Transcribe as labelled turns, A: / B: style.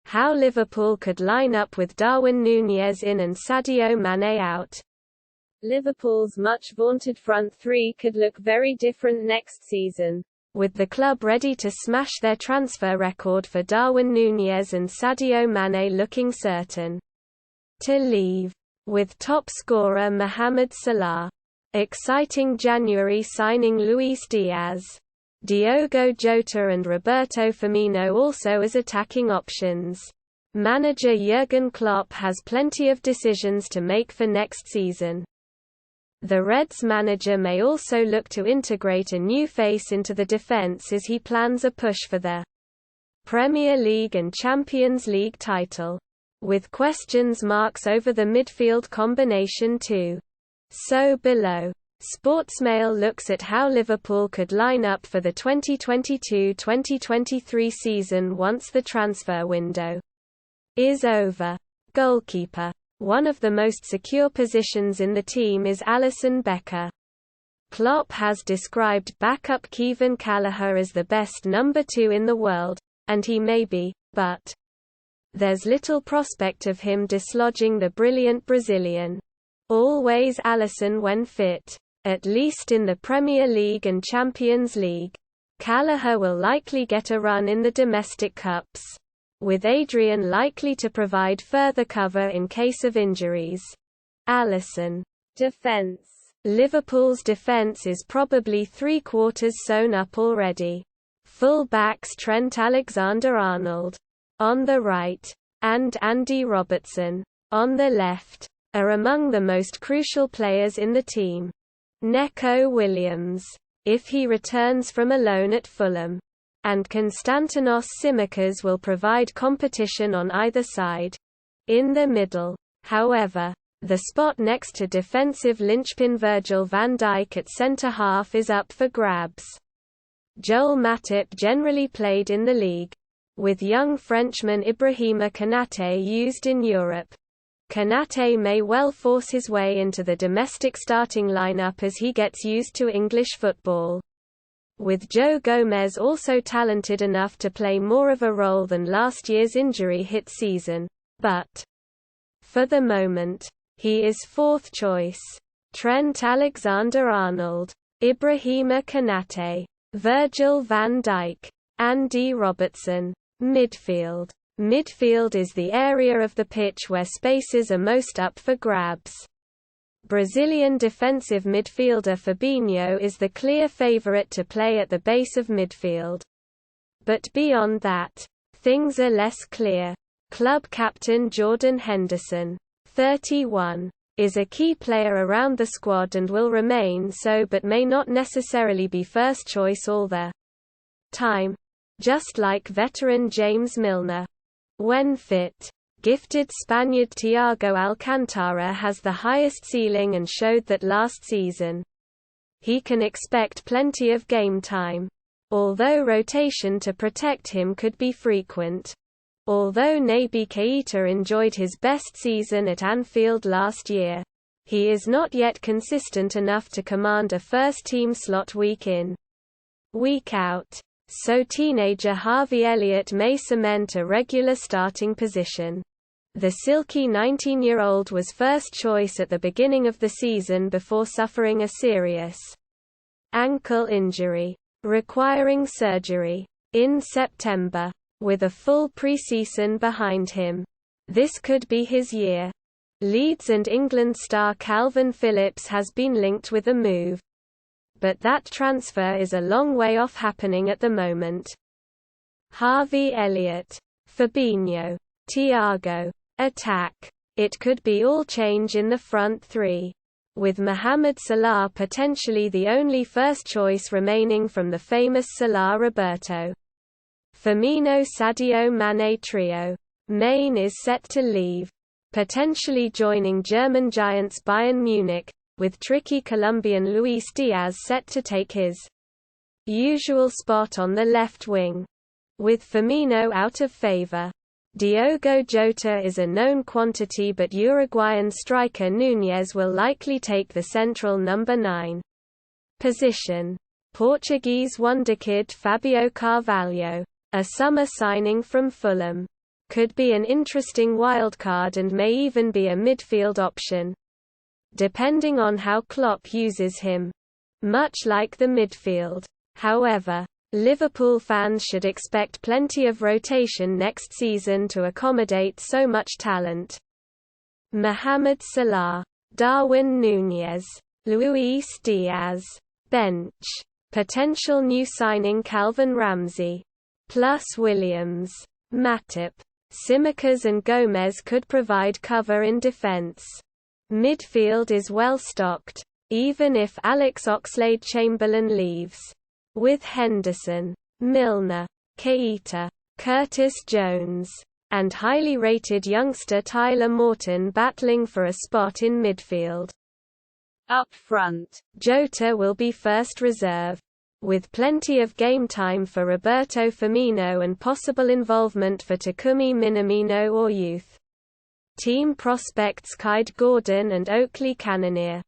A: how Liverpool could line up with Darwin Nunez in and Sadio Mane out. Liverpool's much-vaunted front three could look very different next season, with the club ready to smash their transfer record for Darwin Nunez and Sadio Mane looking certain to leave. With top scorer Mohamed Salah. Exciting January signing Luis Diaz, Diogo Jota and Roberto Firmino also as attacking options. Manager Jurgen Klopp has plenty of decisions to make for next season. The Reds manager may also look to integrate a new face into the defence as he plans a push for the Premier League and Champions League title, with questions marks over the midfield combination too. So below, Sportsmail looks at how Liverpool could line up for the 2022-2023 season once the transfer window is over. Goalkeeper. One of the most secure positions in the team is Alisson Becker. Klopp has described backup Kevin Callagher as the best number 2 in the world, and he may be, but there's little prospect of him dislodging the brilliant Brazilian. Always Alisson when fit, at least in the Premier League and Champions League. Callagher will likely get a run in the domestic cups, with Adrian likely to provide further cover in case of injuries. Alisson. Defence. Liverpool's defence is probably three-quarters sewn up already. Full backs Trent Alexander-Arnold on the right, and Andy Robertson on the left, are among the most crucial players in the team. Neco Williams, if he returns from a loan at Fulham, and Konstantinos Tsimikas will provide competition on either side. In the middle, however, the spot next to defensive linchpin Virgil van Dijk at centre-half is up for grabs. Joel Matip generally played in the league, with young Frenchman Ibrahima Konate used in Europe. Konate may well force his way into the domestic starting lineup as he gets used to English football. With Joe Gomez also talented enough to play more of a role than last year's injury-hit season, but for the moment, he is fourth choice. Trent Alexander-Arnold, Ibrahima Konate, Virgil van Dijk, Andy Robertson. Midfield. Midfield is the area of the pitch where spaces are most up for grabs. Brazilian defensive midfielder Fabinho is the clear favourite to play at the base of midfield. But beyond that, things are less clear. Club captain Jordan Henderson, 31, is a key player around the squad and will remain so, but may not necessarily be first choice all the time. Just like veteran James Milner. When fit, gifted Spaniard Thiago Alcantara has the highest ceiling and showed that last season. He can expect plenty of game time, although rotation to protect him could be frequent. Although Naby Keita enjoyed his best season at Anfield last year, he is not yet consistent enough to command a first-team slot week in, week out. So teenager Harvey Elliott may cement a regular starting position. The silky 19-year-old was first choice at the beginning of the season before suffering a serious ankle injury, requiring surgery, in September. With a full pre-season behind him, this could be his year. Leeds and England star Calvin Phillips has been linked with a move, but that transfer is a long way off happening at the moment. Harvey Elliott, Fabinho, Thiago. Attack. It could be all change in the front three, with Mohamed Salah potentially the only first choice remaining from the famous Salah-Roberto Firmino-Sadio Mane trio. Mane is set to leave, potentially joining German giants Bayern Munich, with tricky Colombian Luis Diaz set to take his usual spot on the left wing. With Firmino out of favour, Diogo Jota is a known quantity, but Uruguayan striker Nunez will likely take the central number 9 position. Portuguese wonderkid Fabio Carvalho, a summer signing from Fulham, could be an interesting wildcard and may even be a midfield option, depending on how Klopp uses him. Much like the midfield. However, Liverpool fans should expect plenty of rotation next season to accommodate so much talent. Mohamed Salah, Darwin Nunez, Luis Diaz. Bench. Potential new signing Calvin Ramsey. Plus Williams, Matip, Tsimikas and Gomez could provide cover in defence. Midfield is well stocked, even if Alex Oxlade-Chamberlain leaves, with Henderson, Milner, Keita, Curtis Jones, and highly rated youngster Tyler Morton battling for a spot in midfield. Up front, Jota will be first reserve, with plenty of game time for Roberto Firmino and possible involvement for Takumi Minamino or youth team prospects Kyde Gordon and Oakley Cannonier.